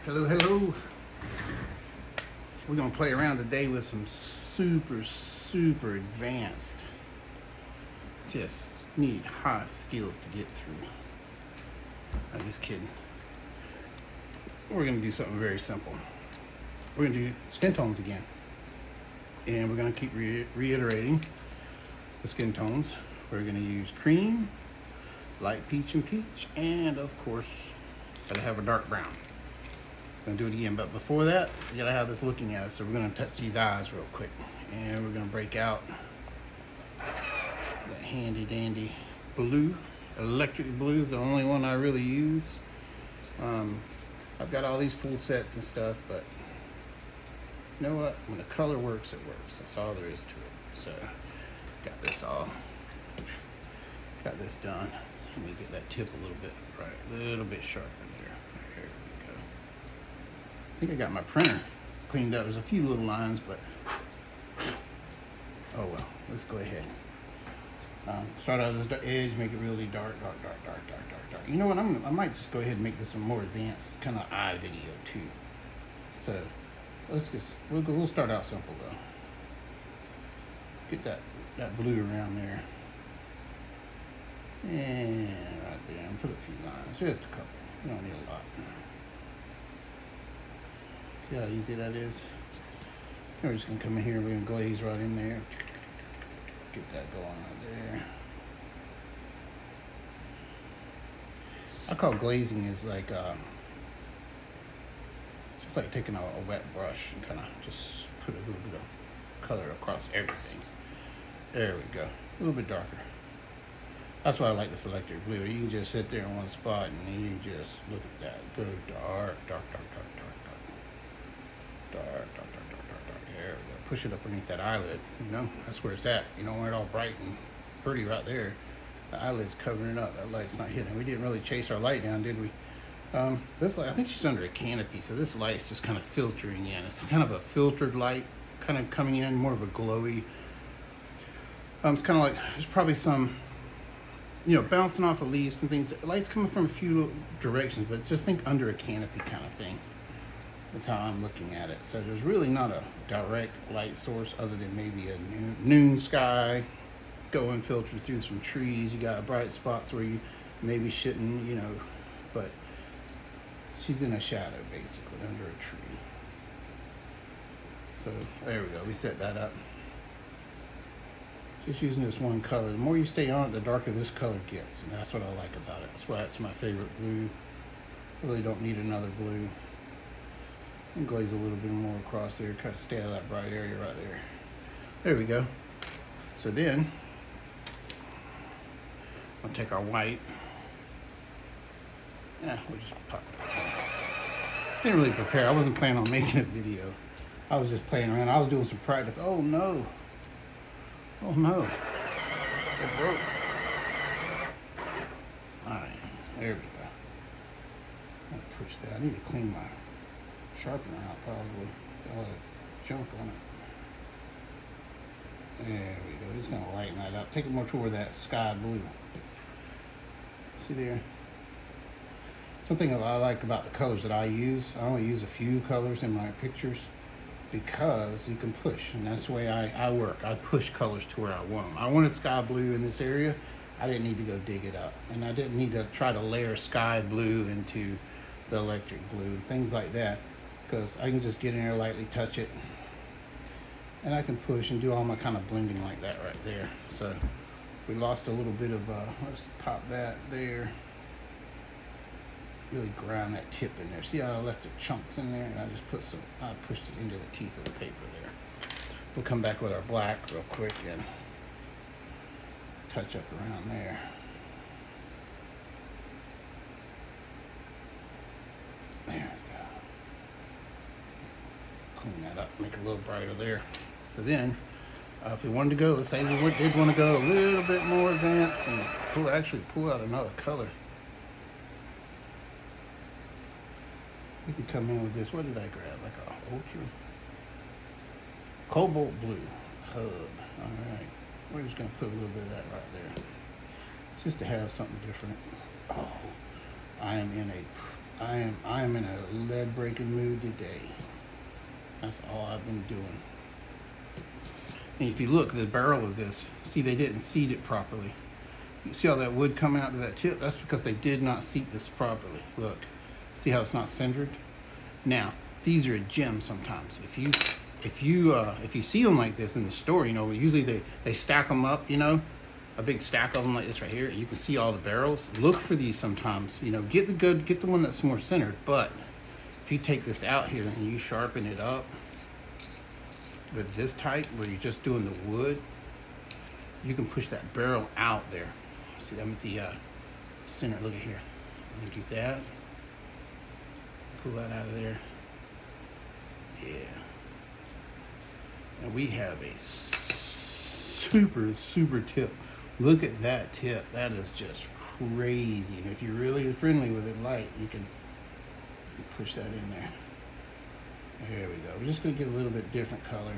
Hello, hello. We're gonna play around today with some super advanced, just need high skills to get through. I'm just kidding. We're gonna do something very simple. We're gonna do skin tones again. And we're gonna keep reiterating the skin tones. We're gonna use cream, light peach and peach, and of course, gotta have a dark brown. Gonna do it again, but before that, we gotta have this looking at us. So we're gonna touch these eyes real quick, and we're gonna break out that handy dandy blue. Electric blue is the only one I really use. I've got all these full sets and stuff, but you know what? When the color works, it works. That's all there is to it. So got this done. Let me get that tip a little bit right, a little bit sharper there. There we go. I think I got my printer cleaned up. There's a few little lines, but oh well. Let's go ahead. Start out at this edge, make it really dark. You know what? I might just go ahead and make this a more advanced kind of eye video too. So we'll start out simple though. Get that blue around there, and right there, and put a few lines, just a couple. You don't need a lot. See how easy that is? We're just gonna come in here and we're gonna glaze right in there. Get that going right there. I call glazing is like it's just like taking a wet brush and kind of just put a little bit of color across everything. There we go. A little bit darker. That's why I like this electric blue. You can just sit there in one spot and you just look at that. Go dark. There we go. Push it up underneath that eyelid. You know, that's where it's at. You know, where it's all bright and pretty right there. The eyelid's covering it up. That light's not hitting. We didn't really chase our light down, did we? This light, I think she's under a canopy, so this light's just kind of filtering in. It's kind of a filtered light, kind of coming in, more of a glowy. It's kind of like there's probably some, you know, bouncing off of leaves and things. Light's coming from a few directions, but just think under a canopy kind of thing. That's how I'm looking at it. So there's really not a direct light source other than maybe a noon sky going filtered through some trees. You got bright spots where you maybe shouldn't, you know, but she's in a shadow basically under a tree. So there we go. We set that up. Just using this one color. The more you stay on it, the darker this color gets, and that's what I like about it. That's why it's my favorite blue. Really don't need another blue. And glaze a little bit more across there, kind of stay out of that bright area right there. There we go. So then, I'll take our white. Yeah, we'll just pop it. Didn't really prepare. I wasn't planning on making a video. I was just playing around. I was doing some practice. Oh no. Oh no. It broke. Alright, there we go. I'm gonna push that. I need to clean my sharpener out probably. Got a lot of junk on it. There we go. Just gonna lighten that up. Take it more toward that sky blue. See there? Something that I like about the colors that I use, I only use a few colors in my pictures because you can push, and that's the way I work. I push colors to where I want them. I wanted sky blue in this area. I didn't need to go dig it up, and I didn't need to try to layer sky blue into the electric blue, things like that, because I can just get in there, lightly touch it, and I can push and do all my kind of blending like that right there. So we lost a little bit of, let's pop that there. Really grind that tip in there. See how I left the chunks in there, and I just I pushed it into the teeth of the paper there. We'll come back with our black real quick and touch up around there. There we go. Clean that up, make it a little brighter there. So then, if we wanted to go, let's say we did want to go a little bit more advanced and pull out another color. We can come in with this. What did I grab? Like a ultra cobalt blue hub. All right. We're just going to put a little bit of that right there, just to have something different. Oh, I am in a I am in a lead breaking mood today. That's all I've been doing. And if you look at the barrel of this, see they didn't seat it properly. You see all that wood coming out to that tip? That's because they did not seat this properly. Look, see how it's not centered? Now, these are a gem sometimes. If you see them like this in the store, you know, usually they stack them up, you know, a big stack of them like this right here. You can see all the barrels. Look for these sometimes, you know, get the one that's more centered. But if you take this out here and you sharpen it up with this type, where you're just doing the wood, you can push that barrel out there. See, I'm at the center. Look at here. I'm gonna do that. Pull that out of there. Yeah. And we have a super tip. Look at that tip. That is just crazy. And if you're really friendly with it light, you can push that in there. There we go. We're just going to get a little bit different color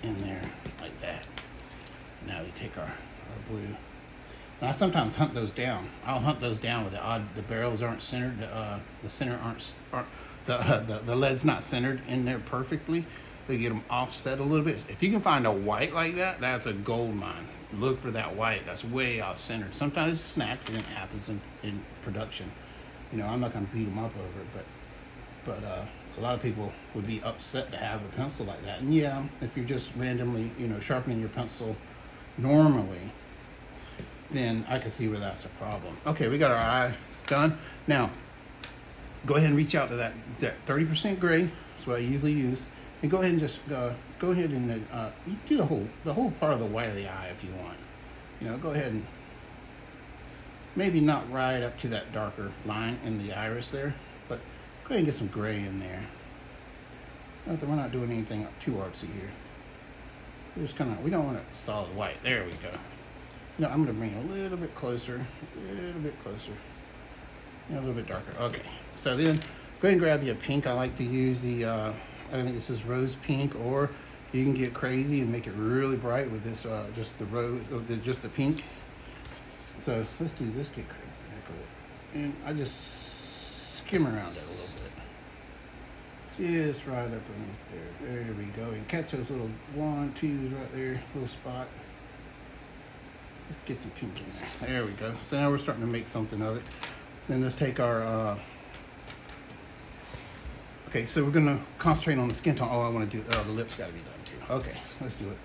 in there, like that. Now we take our blue. And I sometimes hunt those down. I'll hunt those down with the barrels aren't centered, the center aren't the lead's not centered in there perfectly. They get them offset a little bit. If you can find a white like that, that's a gold mine. Look for that white. That's way off centered. Sometimes it's just an accident happens in production. You know, I'm not going to beat them up over it, but a lot of people would be upset to have a pencil like that. And yeah, if you're just randomly, you know, sharpening your pencil normally, then I can see where that's a problem. Okay, we got our eye. It's done. Now, go ahead and reach out to that 30% gray. That's what I usually use. And go ahead and just go ahead and you do the whole part of the white of the eye if you want. You know, go ahead and maybe not right up to that darker line in the iris there, but go ahead and get some gray in there. We're not doing anything too artsy here. We're just we don't want it solid white. There we go. You know, I'm gonna bring it a little bit closer, a little bit darker. Okay, so then go ahead and grab you a pink. I like to use the I think this is rose pink, or you can get crazy and make it really bright with this just the rose, just the pink. So let's get crazy with it, and I just skim around it a little bit, just right up underneath there. There we go, and catch those little 1, 2s right there, little spot. Let's get some pink in there. There we go. So now we're starting to make something of it. Then let's take our okay, so we're gonna concentrate on the skin tone. Oh, I want to do, the lips got to be done too. Okay, let's do it.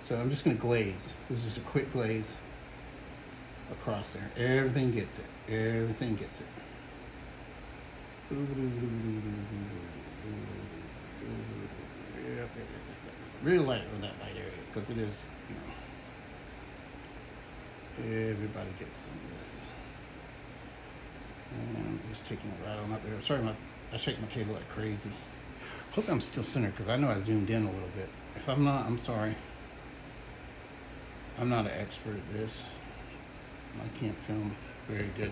So I'm just gonna glaze. This is just a quick glaze across there. Everything gets it. Everything gets it. Really light on that light area because it is, you know, everybody gets some of this. And I'm just taking it right on up there. Sorry, I shake my table like crazy. Hopefully I'm still centered because I know I zoomed in a little bit. If I'm not, I'm sorry. I'm not an expert at this. I can't film very good.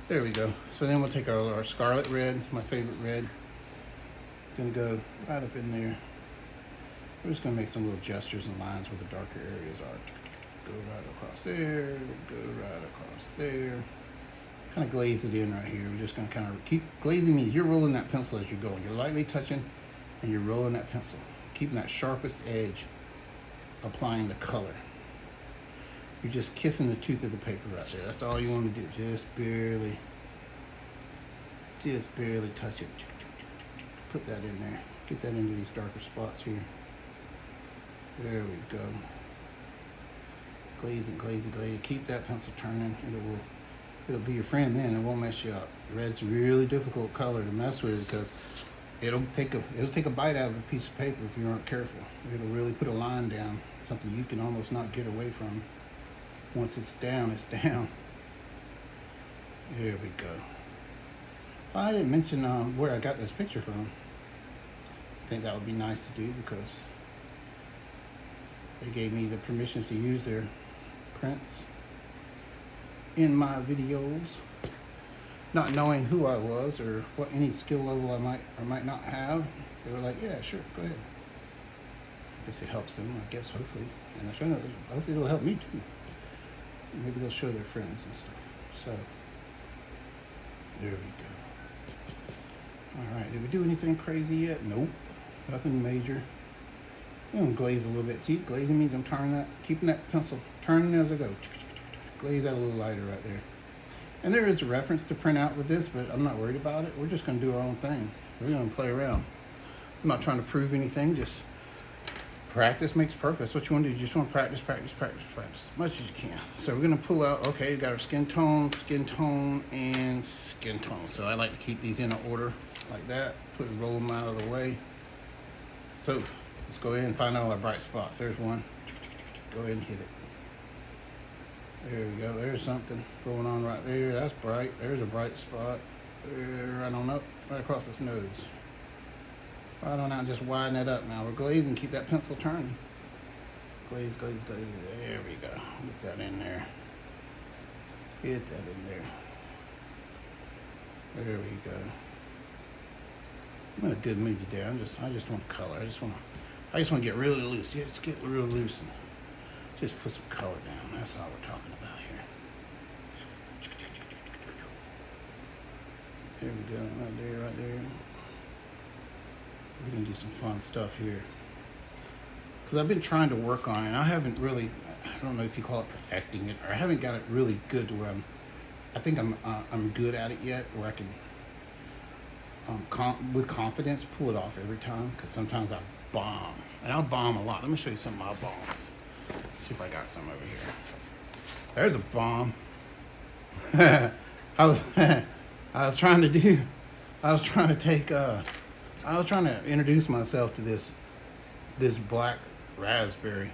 There we go. So then we'll take our scarlet red, my favorite red. Gonna go right up in there. We're just gonna make some little gestures and lines where the darker areas are. Go right across there, go right across there. Kind of glaze it in right here. We're just going to kind of keep glazing. Means you're rolling that pencil as you're going. You're lightly touching and you're rolling that pencil, keeping that sharpest edge, applying the color. You're just kissing the tooth of the paper right there. That's all you want to do. Just barely touch it. Put that in there. Get that into these darker spots here. There we go. Glaze it, glaze it, glaze it. Keep that pencil turning. It'll be your friend then. It won't mess you up. Red's a really difficult color to mess with because it'll take a bite out of a piece of paper if you aren't careful. It'll really put a line down, something you can almost not get away from. Once it's down, it's down. There we go. Well, I didn't mention where I got this picture from. I think that would be nice to do because they gave me the permissions to use their prints in my videos, not knowing who I was or what any skill level I might or might not have. They were like, yeah, sure, go ahead. I guess it helps them, I guess, hopefully. And hopefully it'll help me too. Maybe they'll show their friends and stuff. So There we go. All right, did we do anything crazy yet? Nope, nothing major. I'm gonna glaze a little bit. See, glazing means I'm turning that, keeping that pencil turning as I go. Glaze that a little lighter right there. And there is a reference to print out with this, but I'm not worried about it. We're just gonna do our own thing. We're gonna play around. I'm not trying to prove anything, just practice makes perfect. That's what you want to do. You just want to practice, practice, practice, practice as much as you can. So we're going to pull out, okay, we got our skin tone, and skin tone. So I like to keep these in order like that, roll them out of the way. So let's go ahead and find out all our bright spots. There's one. Go ahead and hit it. There we go. There's something going on right there. That's bright. There's a bright spot. There, I don't know, right across this nose. Right on out and just widen it up now. We're glazing, keep that pencil turning. Glaze, glaze, glaze. There we go. Get that in there. Get that in there. There we go. I'm in a good mood today. I just want color. I just want to get really loose. Yeah, just get real loose and just put some color down. That's all we're talking about here. There we go. Right there, right there. We're going to do some fun stuff here. Because I've been trying to work on it, and I haven't really, I don't know if you call it perfecting it, or I haven't got it really good to where I think I'm good at it yet, where I can, with confidence, pull it off every time. Because sometimes I bomb, and I'll bomb a lot. Let me show you some of my bombs. See if I got some over here. There's a bomb. I was trying to introduce myself to this black raspberry,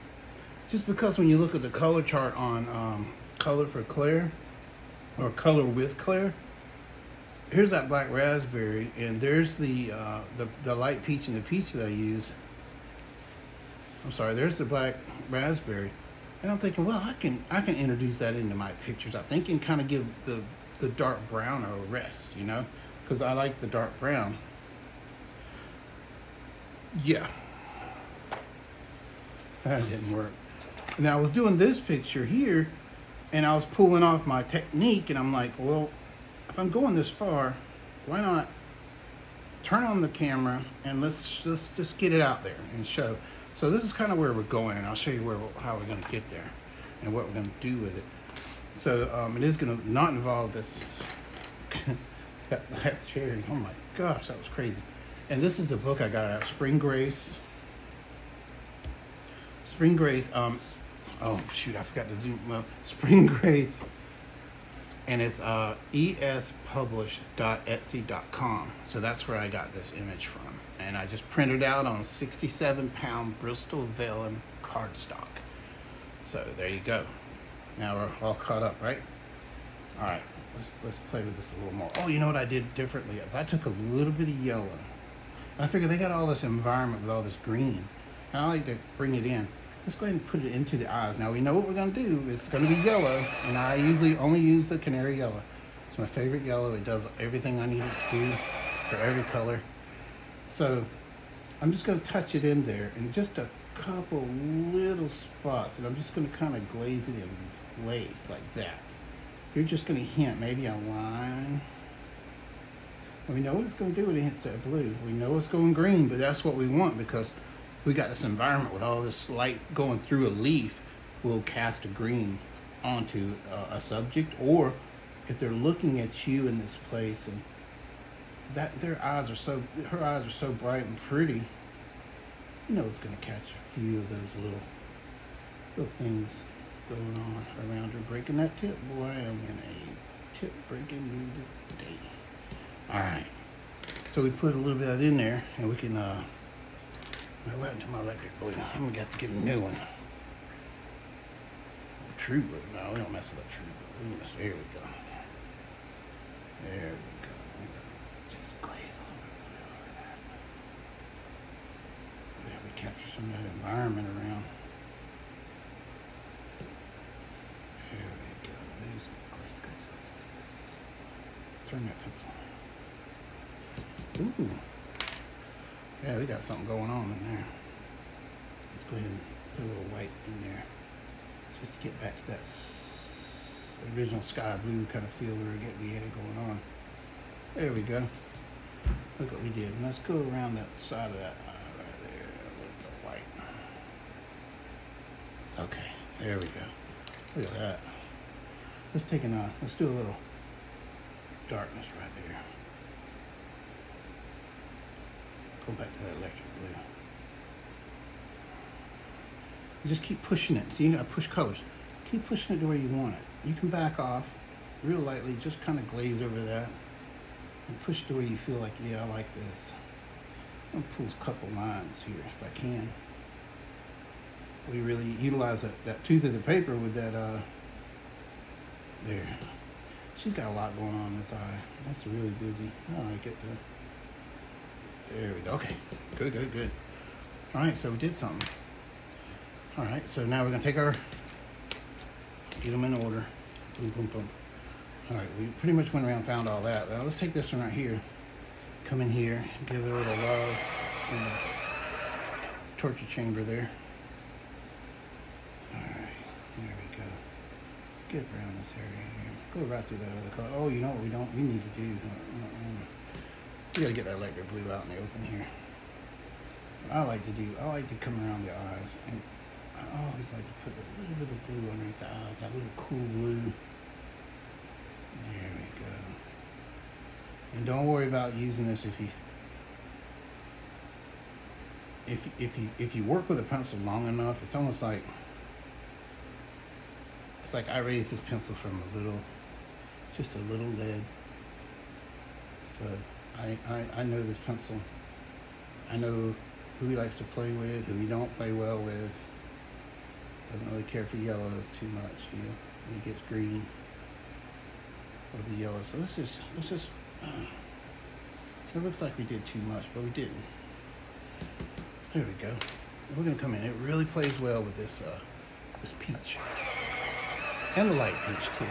just because when you look at the color chart on Color for Claire or Color with Claire, here's that black raspberry, and there's the light peach and the peach that I use. I'm sorry, there's the black raspberry, and I'm thinking, well, I can introduce that into my pictures. I think, and kind of give the dark brown a rest, you know, because I like the dark brown. Yeah, that didn't work. Now I was doing this picture here, and I was pulling off my technique, and I'm like, well, if I'm going this far, why not turn on the camera and let's just get it out there and show. So this is kind of where we're going, and I'll show you how we're going to get there and what we're going to do with it. So it is going to not involve this that cherry. Oh my gosh, that was crazy. And this is a book I got at Spring Grace. Oh shoot, I forgot to zoom. Well, Spring Grace, and it's espublished.etsy.com. So that's where I got this image from, and I just printed out on 67-pound Bristol vellum cardstock. So there you go. Now we're all caught up, right? All right, let's play with this a little more. Oh, you know what I did differently is I took a little bit of yellow. And I figured they got all this environment with all this green, and I like to bring it in. Let's go ahead and put it into the eyes. Now we know what we're going to do. It's going to be yellow, and I usually only use the canary yellow. It's my favorite yellow. It does everything I need it to do for every color. So I'm just going to touch it in there in just a couple little spots, and I'm just going to kind of glaze it in place like that. You're just going to hint maybe a line. And we know what it's going to do when it hits that blue. We know it's going green, but that's what we want, because we got this environment with all this light going through a leaf. Will cast a green onto a subject, or if they're looking at you in this place, and that her eyes are so bright and pretty, you know it's going to catch a few of those little things going on around her. Breaking that tip, boy, I am in a tip breaking mood today. All right, so we put a little bit of that in there, and we can what happened to my electric blue? I'm gonna have to get a new one. True blue. No, we don't mess with that true blue. There we go. There we go. Just glaze a little bit over that. There, we capture some of that environment around. There we go. There's glaze. Turn that pencil. Ooh. Yeah, we got something going on in there. Let's go ahead and put a little white in there, just to get back to that original sky blue kind of feel we had going on. There we go. Look what we did. And let's go around that side of that eye right there. A little bit of white. Okay, there we go. Look at that. Let's take an eye. Let's do a little darkness right there. Go back to that electric blue. You just keep pushing it. See, you gotta push colors. Keep pushing it to where you want it. You can back off real lightly, just kind of glaze over that. And push it to where you feel like, yeah, I like this. I'm gonna pull a couple lines here if I can. We really utilize that tooth of the paper with that, there. She's got a lot going on in this eye. That's really busy. I like it though. There we go. Okay, good, good, good. All right, so we did something. All right, so now we're gonna take our, get them in order. Boom, boom, boom. All right, we pretty much went around and found all that. Now let's take this one right here. Come in here, give it a little love in the torture chamber there. All right, there we go. Get around this area here. Go right through that other color. Oh, you know what we need to do? We gotta get that electric blue out in the open here. What I like to come around the eyes, and I always like to put a little bit of blue underneath the eyes, that little cool blue. There we go. And don't worry about using this if you work with a pencil long enough. It's almost like I raised this pencil from just a little lead. So I know this pencil. I know who he likes to play with, who he don't play well with. Doesn't really care for yellows too much. When he gets green or the yellow. So let's just it looks like we did too much, but we didn't. There we go. We're gonna come in. It really plays well with this peach and the light peach too,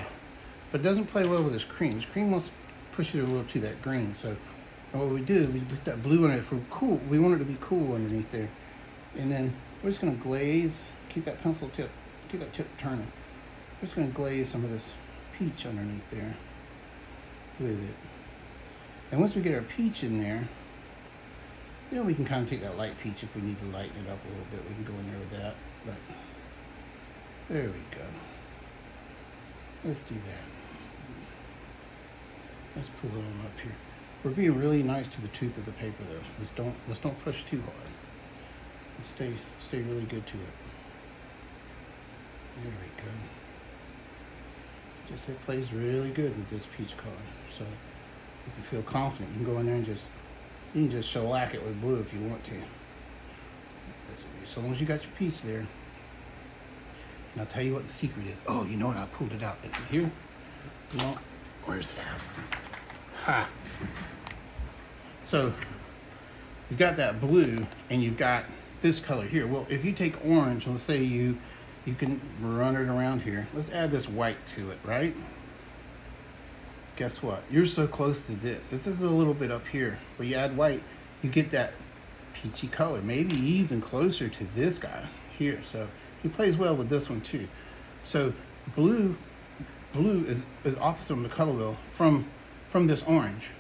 but it doesn't play well with this cream. This cream wants to push it a little to that green. So what we do, we put that blue in it for cool. We want it to be cool underneath there, and then we're just gonna glaze. Keep that pencil tip. Keep that tip turning. We're just gonna glaze some of this peach underneath there with it. And once we get our peach in there, then we can kind of take that light peach if we need to lighten it up a little bit. We can go in there with that. But there we go. Let's do that. Let's pull it on up here. We're being really nice to the tooth of the paper though. Let's don't push too hard. Let's stay really good to it. There we go. Just it plays really good with this peach color. So you can feel confident. You can go in there and you can just shellac it with blue if you want to. So long as you got your peach there. And I'll tell you what the secret is. Oh, you know what? I pulled it out. Is it here? No. Where's it at? Ha! So you've got that blue and you've got this color here. Well, if you take orange, let's say you can run it around here. Let's add this white to it, right? Guess what? You're so close to this. This is a little bit up here. But you add white, you get that peachy color. Maybe even closer to this guy here. So he plays well with this one too. So blue is opposite on the color wheel from this orange.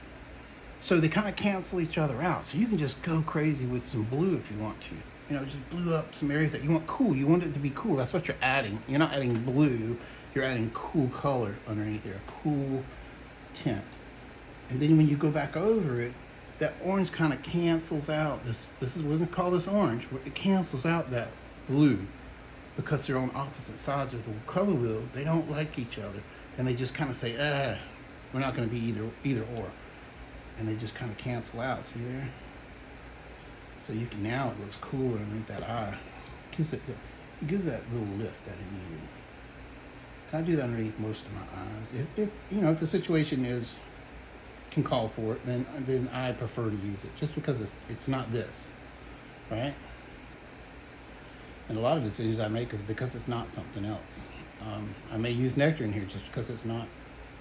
So they kind of cancel each other out. So you can just go crazy with some blue if you want to. You know, just blue up some areas that you want cool. You want it to be cool. That's what you're adding. You're not adding blue. You're adding cool color underneath there. Cool tint. And then when you go back over it, that orange kind of cancels out. This is, we're going to call this orange. It cancels out that blue because they're on opposite sides of the color wheel. They don't like each other. And they just kind of say, we're not going to be either or. And they just kind of cancel out. See there? So you can, now it looks cooler underneath that eye. It gives that little lift that it needed. I do that underneath most of my eyes. If the situation can call for it, then I prefer to use it just because it's not this, right? And a lot of decisions I make is because it's not something else. I may use nectar in here just because it's not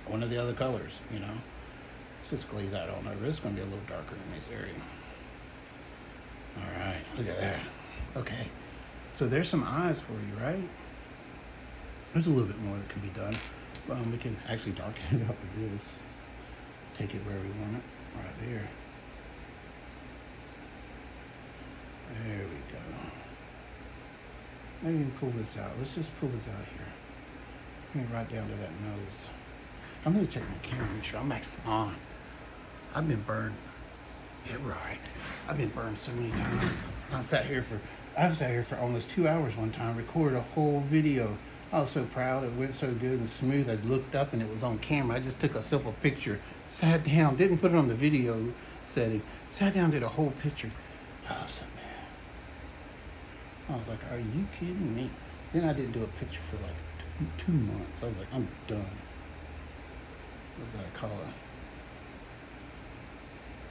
one of the other colors, you know. Let's just glaze that on over. It's going to be a little darker in this area. All right, look at that. Okay, so there's some eyes for you, right? There's a little bit more that can be done. We can actually darken it up with this. take it where we want it, right there. There we go. Maybe we can pull this out. Let's just pull this out here. Bring it right down to that nose. I'm gonna check my camera, make sure I'm actually on. I've been burned. Yeah, right. I've been burned so many times. I sat here for almost 2 hours one time, recorded a whole video. I was so proud. It went so good and smooth. I looked up and it was on camera. I just took a simple picture, sat down, didn't put it on the video setting, sat down, did a whole picture. Awesome, man. I was like, are you kidding me? Then I didn't do a picture for like two months. I was like, I'm done. What does that call it?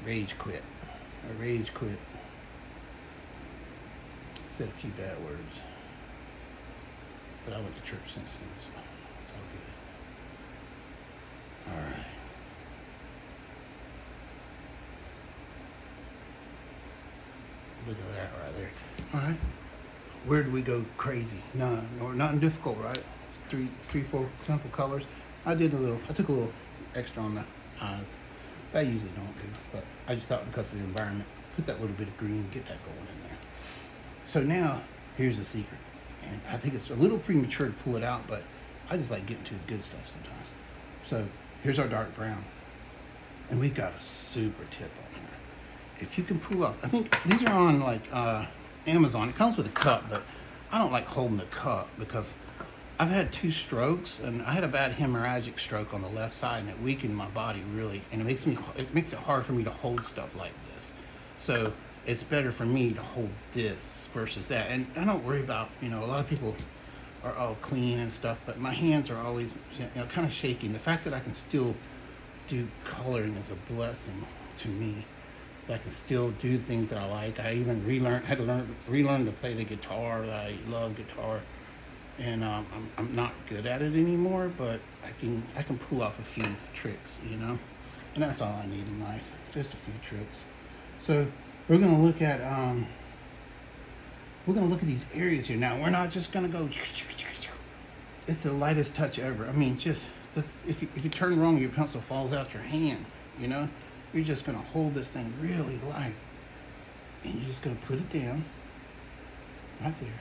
Rage quit. I rage quit. Said a few bad words. But I went to church since then, so it's all good. Alright. Look at that right there. Alright. Where do we go crazy? None. Or nothing difficult, right? Three, four simple colors. I took a little extra on the eyes. That I usually don't do, but I just thought because of the environment, put that little bit of green, get that going in there. So now, here's the secret. And I think it's a little premature to pull it out, but I just like getting to the good stuff sometimes. So here's our dark brown. And we've got a super tip on here. If you can pull off, I think these are on like Amazon. It comes with a cup, but I don't like holding the cup because I've had 2 strokes, and I had a bad hemorrhagic stroke on the left side, and it weakened my body really, and it makes it hard for me to hold stuff like this. So it's better for me to hold this versus that. And I don't worry about, a lot of people are all clean and stuff, but my hands are always, kind of shaking. The fact that I can still do coloring is a blessing to me. That I can still do things that I like. I even had to relearn to play the guitar. That I love guitar. And I'm not good at it anymore, but I can pull off a few tricks, and that's all I need in life, just a few tricks. So we're gonna look at these areas here. Now we're not just gonna go. It's the lightest touch ever. I mean, if you turn wrong, your pencil falls out your hand. You're just gonna hold this thing really light, and you're just gonna put it down right there.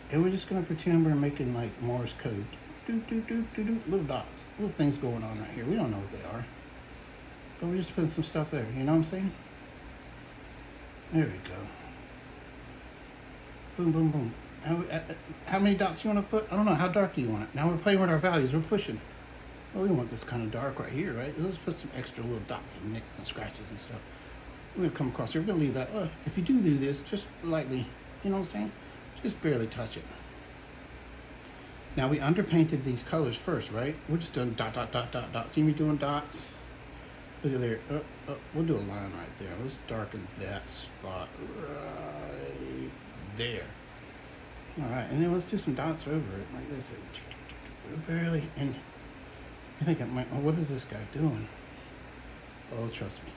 And we're just going to pretend we're making like Morse code. Little dots. Little things going on right here. We don't know what they are. But we're just putting some stuff there. You know what I'm saying? There we go. Boom, boom, boom. How many dots you want to put? I don't know. How dark do you want it? Now we're playing with our values. We're pushing. Well, we want this kind of dark right here, right? Let's put some extra little dots and nicks and scratches and stuff. We're going to come across here. We're going to leave that. If you do this, just lightly, you know what I'm saying? Just barely touch it. Now we underpainted these colors first, right? We're just doing dot, dot, dot, dot, dot. See me doing dots? Look at there. We'll do a line right there. Let's darken that spot right there. All right, and then let's do some dots over it like this. Barely. And I think what is this guy doing? Oh, trust me.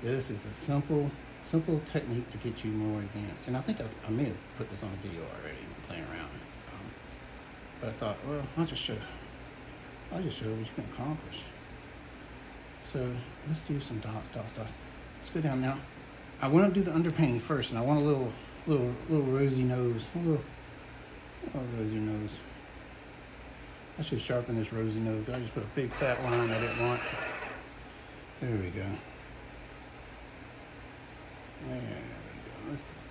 This is a simple technique to get you more advanced. And I think I may have put this on a video already, playing around. But I thought, well, I'll just show you what you can accomplish. So let's do some dots. Let's go down now. I want to do the underpainting first, and I want a little rosy nose. A little rosy nose. I should sharpen this rosy nose. I just put a big fat line I didn't want. There we go. There we go. Let's just,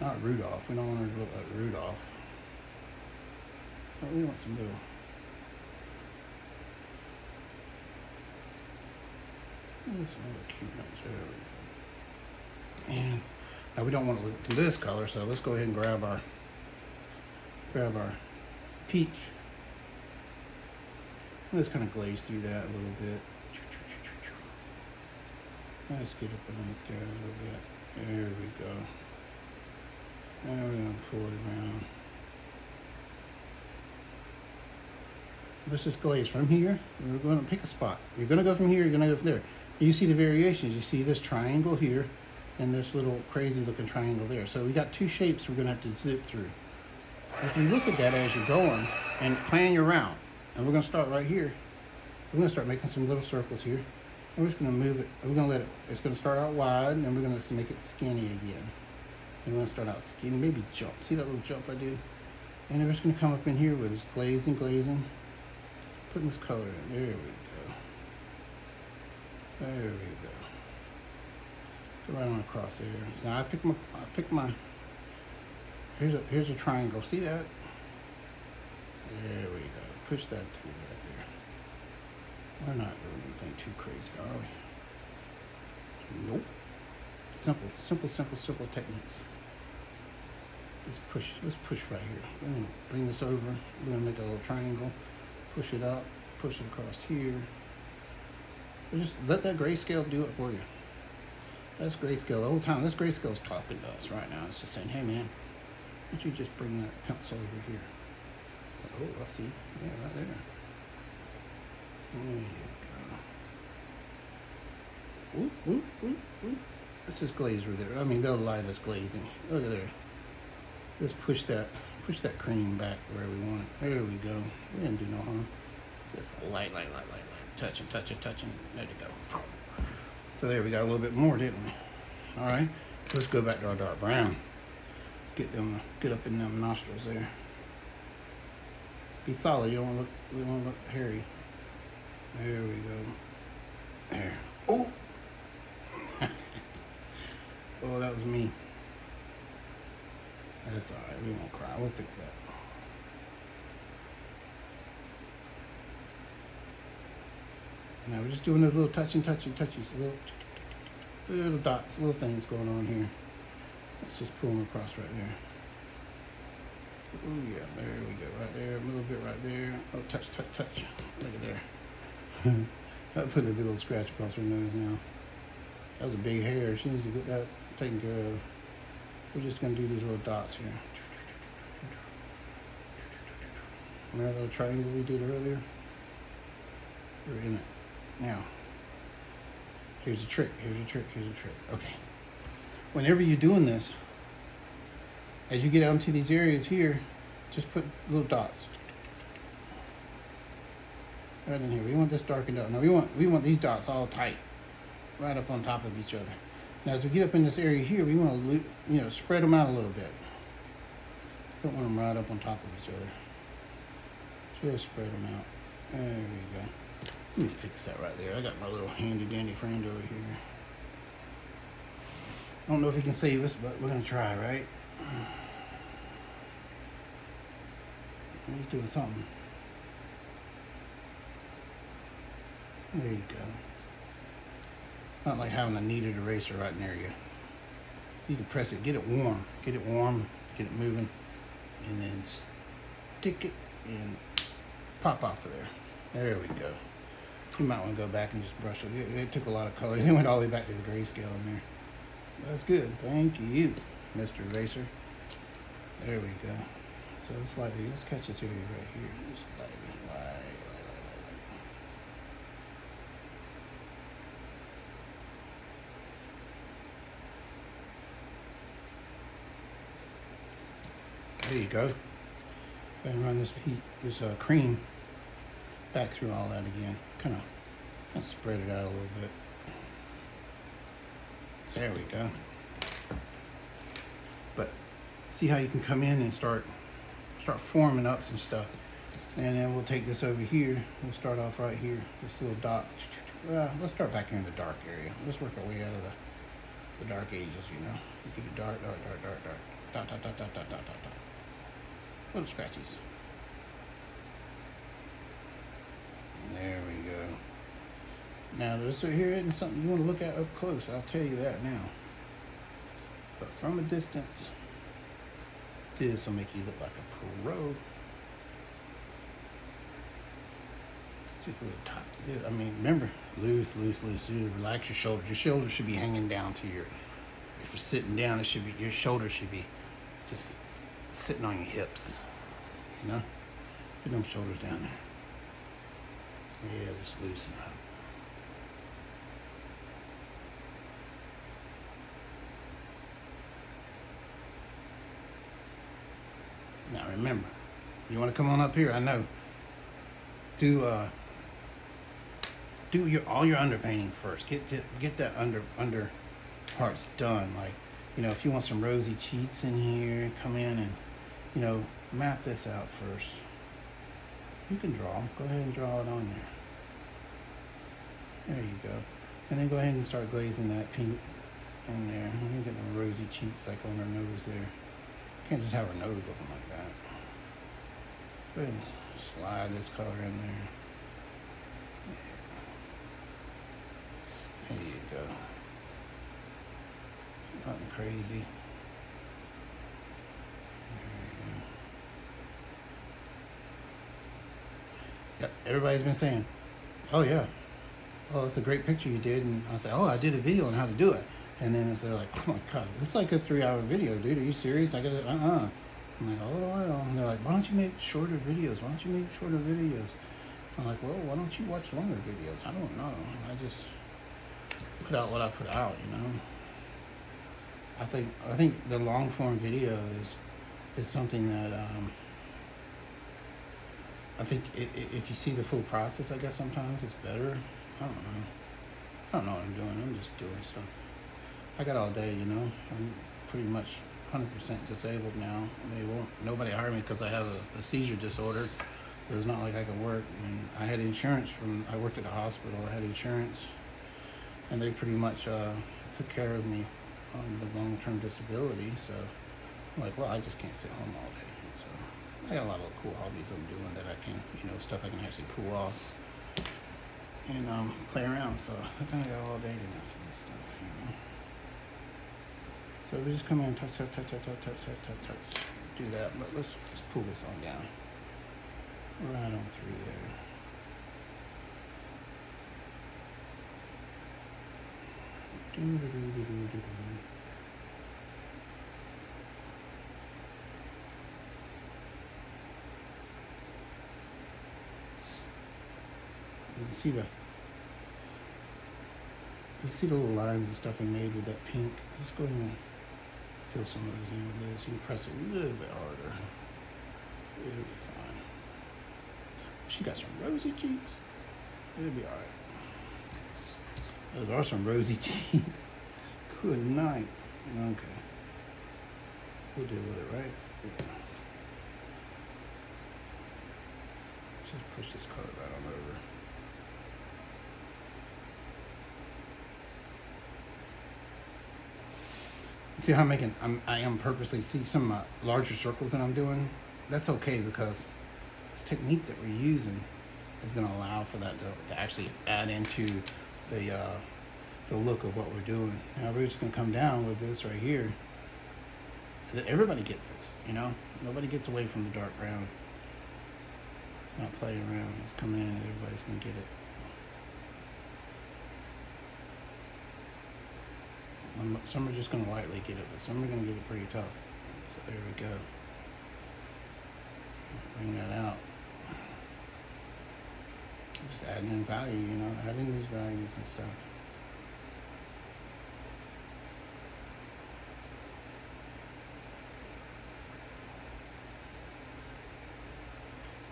not Rudolph. We don't want her to look like Rudolph. But we want some little. Some other cute ones. There we go. And now we don't want to look to this color, so let's go ahead and grab our peach. Let's kind of glaze through that a little bit. Let's get up underneath there a little bit. There we go. Now we're going to pull it around. Let's just glaze from here. We're going to pick a spot. You're going to go from here, you're going to go from there. You see the variations. You see this triangle here and this little crazy looking triangle there. So we got 2 shapes we're going to have to zip through. If you look at that as you're going and plan your route, and we're going to start right here. we're gonna start making some little circles here. And we're just gonna move it, we're gonna let it, it's gonna start out wide, and then we're gonna make it skinny again. And we're gonna start out skinny, maybe jump. See that little jump I did? And we're just gonna come up in here with this glazing, putting this color in. There we go. There we go. Go right on across there. So now I pick my, here's a triangle. See that? There we go. Push that through right there. We're not doing anything too crazy, are we? Nope. Simple techniques. Let's push right here. We're gonna bring this over. We're gonna make a little triangle. Push it up, push it across here. Just let that grayscale do it for you. That's grayscale the whole time. This grayscale is talking to us right now. It's just saying, hey man, why don't you just bring that pencil over here? So, oh, I see. Yeah, right there. There you go. Whoop, whoop, whoop, whoop. This is glazer there. I mean, the light is glazing. Look at there. Just push that cream back where we want it. There we go. We didn't do no harm. Just light. Touching. There you go. So there we got a little bit more, didn't we? All right. So let's go back to our dark brown. Let's get up in them nostrils there. Be solid. You don't want to look hairy. There we go. There. Oh. Oh, that was me. That's all right. We won't cry. We'll fix that. Now we're just doing those little touchies, little dots, little things going on here. Let's just pull them across right there. Oh yeah, there we go. Right there, a little bit right there. Oh, touch. Look at there. I put a big old scratch across her nose now. That was a big hair. She needs to get that taken care of. We're just going to do these little dots here. Remember that little triangle we did earlier? We're in it. Now, here's a trick. Okay. Whenever you're doing this, as you get out into these areas here, just put little dots. Right in here. We want this darkened up. Now we want these dots all tight, right up on top of each other. Now, as we get up in this area here, we want to, spread them out a little bit. Don't want them right up on top of each other. Just spread them out. There we go. Let me fix that right there. I got my little handy dandy friend over here. I don't know if he can save us, but we're going to try, right? He's doing something. There you go. Not like having a kneaded eraser right near you. You can press it, get it warm, get it moving, and then stick it and pop off of there. There we go. You might want to go back and just brush it. It took a lot of color. It went all the way back to the grayscale in there. That's good. Thank you, Mr. Eraser. There we go. So slightly, let's catch this area right here. Just lightly. There you go. And run this cream back through all that again. Kind of spread it out a little bit. There we go. But see how you can come in and start forming up some stuff. And then we'll take this over here. We'll start off right here. Just little dots. Let's start back here in the dark area. Let's work our way out of the dark ages, Get it dark. Dot. Little scratches. There we go. Now this right here isn't something you want to look at up close, I'll tell you that now. But from a distance, this will make you look like a pro. Just a little top. I mean, remember, loose. You relax your shoulders. Your shoulders should be hanging down to your. If you're sitting down, your shoulders should be just sitting on your hips. Put them shoulders down there. Yeah, just loosen up. Now remember, you want to come on up here, I know. Do do all your underpainting first. Get that under parts done. Like, you know, if you want some rosy cheeks in here, come in and, you know, map this out first. You can draw. Go ahead and draw it on there. There you go. And then go ahead and start glazing that pink in there. You get them rosy cheeks like on her nose there. You can't just have her nose looking like that. Go ahead and slide this color in there. There you go. Nothing crazy. Yep, everybody's been saying, oh yeah, oh, that's a great picture you did. And I said, oh, I did a video on how to do it. And then they're like, oh my God, this is like a 3-hour video, dude. Are you serious? I got it. I'm like, oh, well. And they're like, why don't you make shorter videos? Why don't you make shorter videos? I'm like, well, why don't you watch longer videos? I don't know. I just put out what I put out, you know. I think the long form video is something that I think if you see the full process, I guess sometimes it's better. I don't know what I'm doing. I'm just doing stuff. I got all day, you know. I'm pretty much 100% disabled now. Nobody hired me because I have a seizure disorder. It was not like I could work. And I had insurance I worked at a hospital. I had insurance, and they pretty much took care of me on the long-term disability. So I'm like, well, I just can't sit home all day. So I got a lot of cool hobbies I'm doing that I can, you know, stuff I can actually pull off and play around. So I kind of got all day to mess with this stuff, you know. So we just come in, touch, do that. But let's pull this on down, right on through there. You can see the little lines and stuff we made with that pink. Just go ahead and fill some of those in with this. You can press it a little bit harder. It'll be fine. She got some rosy cheeks. It'll be alright. Those are some rosy cheeks. Good night. Okay. We'll deal with it, right? Yeah. Just push this color right on over. See how I am purposely see some larger circles that I'm doing. That's okay because this technique that we're using is going to allow for that to actually add into the look of what we're doing. Now we're just going to come down with this right here. Everybody gets this, you know. Nobody gets away from the dark brown. It's not playing around. It's coming in and everybody's going to get it. Some are just going to lightly get it, but some are going to get it pretty tough. So there we go. Bring that out. Just adding in value, you know, adding these values and stuff.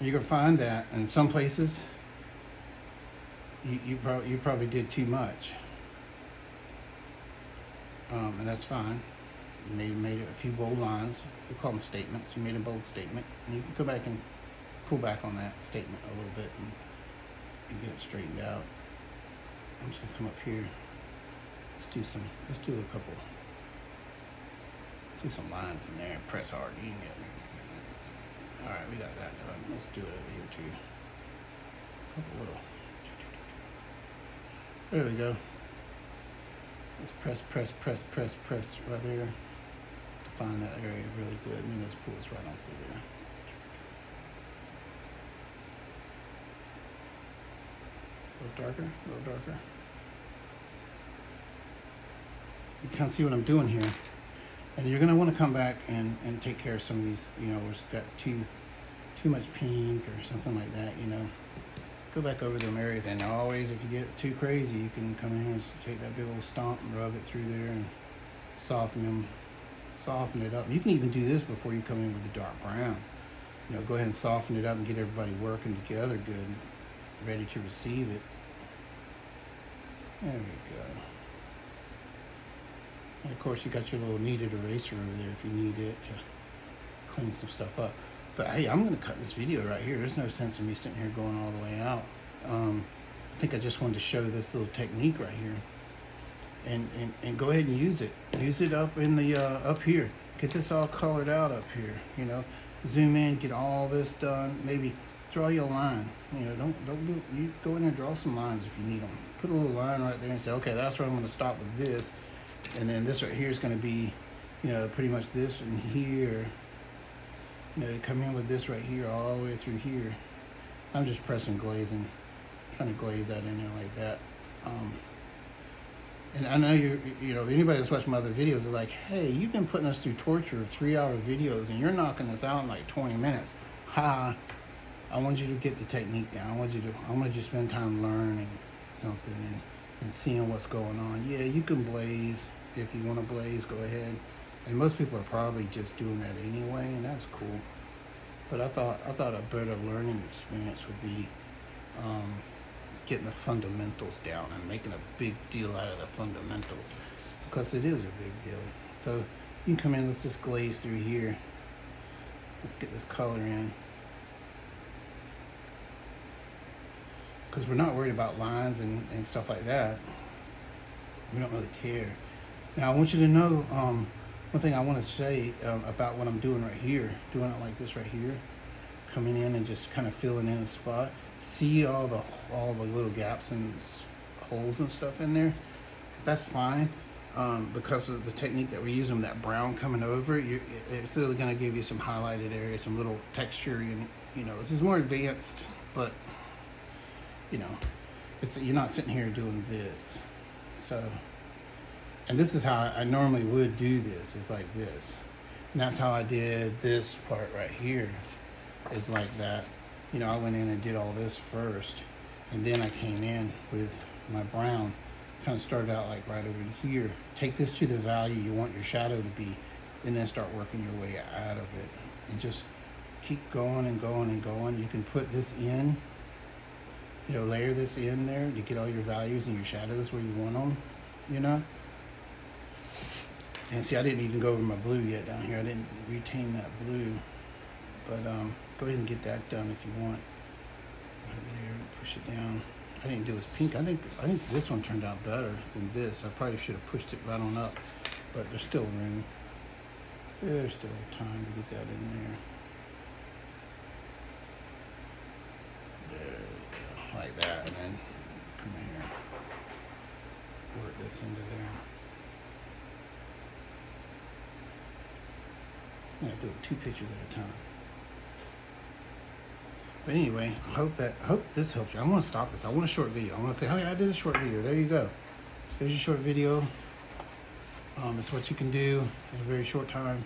You can find that in some places you probably did too much. And that's fine. You made a few bold lines. We call them statements. You made a bold statement, and you can go back and pull back on that statement a little bit and get it straightened out. I'm just gonna come up here. Let's do some lines in there. Press hard. You can get me. All right, we got that done. Let's do it over here too. A couple little. There we go. Let's press right there to find that area really good, and then let's pull this right on through there. A little darker. You can see what I'm doing here, and you're gonna want to come back and take care of some of these. You know, where it's got too much pink or something like that. You know. Go back over them areas, and always, if you get too crazy, you can come in here and take that big old stomp and rub it through there and soften it up. You can even do this before you come in with the dark brown. You know, go ahead and soften it up and get everybody working together good, ready to receive it. There we go. And of course, you got your little kneaded eraser over there if you need it to clean some stuff up. But hey, I'm going to cut this video right here. There's no sense in me sitting here going all the way out. I think I just wanted to show this little technique right here. And go ahead and use it. Use it up in the up here. Get this all colored out up here. You know, zoom in, get all this done. Maybe draw your line. You know, don't do, you go in there and draw some lines if you need them. Put a little line right there and say, okay, that's where I'm going to stop with this. And then this right here is going to be, you know, pretty much this in here. You know, you come in with this right here all the way through here. I'm just pressing glazing, trying to glaze that in there like that. And I know you know, anybody that's watched my other videos is like, hey, you've been putting us through torture of 3-hour videos and you're knocking this out in like 20 minutes. Ha! I want you to get the technique down. I want you to spend time learning something and seeing what's going on. Yeah, you can blaze if you want to blaze. Go ahead. And most people are probably just doing that anyway, and that's cool. But I thought a better learning experience would be getting the fundamentals down and making a big deal out of the fundamentals, because it is a big deal. So you can come in, let's just glaze through here. Let's get this color in, because we're not worried about lines and stuff like that. We don't really care. Now I want you to know one thing I want to say about what I'm doing right here, doing it like this right here, coming in and just kind of filling in a spot. See all the little gaps and holes and stuff in there. That's fine, because of the technique that we're using, that brown coming over. It's really going to give you some highlighted areas, some little texture. And you know, this is more advanced, but you know, you're not sitting here doing this. So, and this is how I normally would do this. It's like this, and that's how I did this part right here. Is like that. You know, I went in and did all this first, and then I came in with my brown. Kind of started out like right over here. Take this to the value you want your shadow to be, and then start working your way out of it. And just keep going and going and going. You can put this in, you know, layer this in there to get all your values and your shadows where you want them, you know. And see, I didn't even go over my blue yet down here. I didn't retain that blue. But go ahead and get that done if you want. Right there, push it down. I didn't do his pink. I think this one turned out better than this. I probably should have pushed it right on up, but there's still room. There's still time to get that in there. There we go, like that, and then come in here, work this into there. I'm gonna do 2 pictures at a time. But anyway, I hope this helps you. I want to stop this. I want a short video. I want to say, hey, I did a short video. There you go. There's your short video. It's what you can do in a very short time.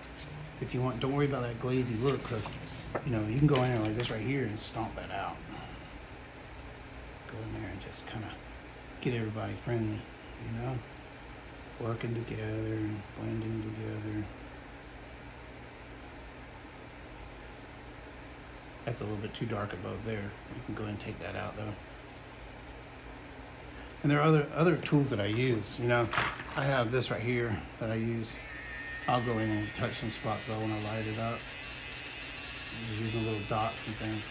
If you want, don't worry about that glazy look, because you know you can go in there like this right here and stomp that out. Go in there and just kind of get everybody friendly, you know, working together, blending together. That's a little bit too dark above there. You can go ahead and take that out though. And there are other tools that I use. You know, I have this right here that I use. I'll go in and touch some spots that I want to light it up. Just using little dots and things.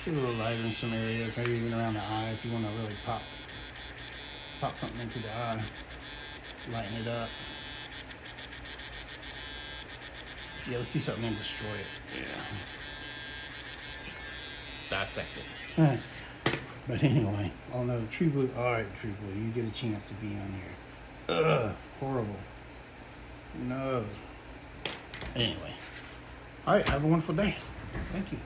Get a little lighter in some areas, maybe even around the eye if you want to really pop something into the eye. Lighten it up. Yeah, let's do something and destroy it. Yeah. Dissect it. Alright. But anyway, oh no, Tree Blue. Alright, Tree Blue, you get a chance to be on here. Ugh, horrible. No. Anyway. Alright, have a wonderful day. Thank you.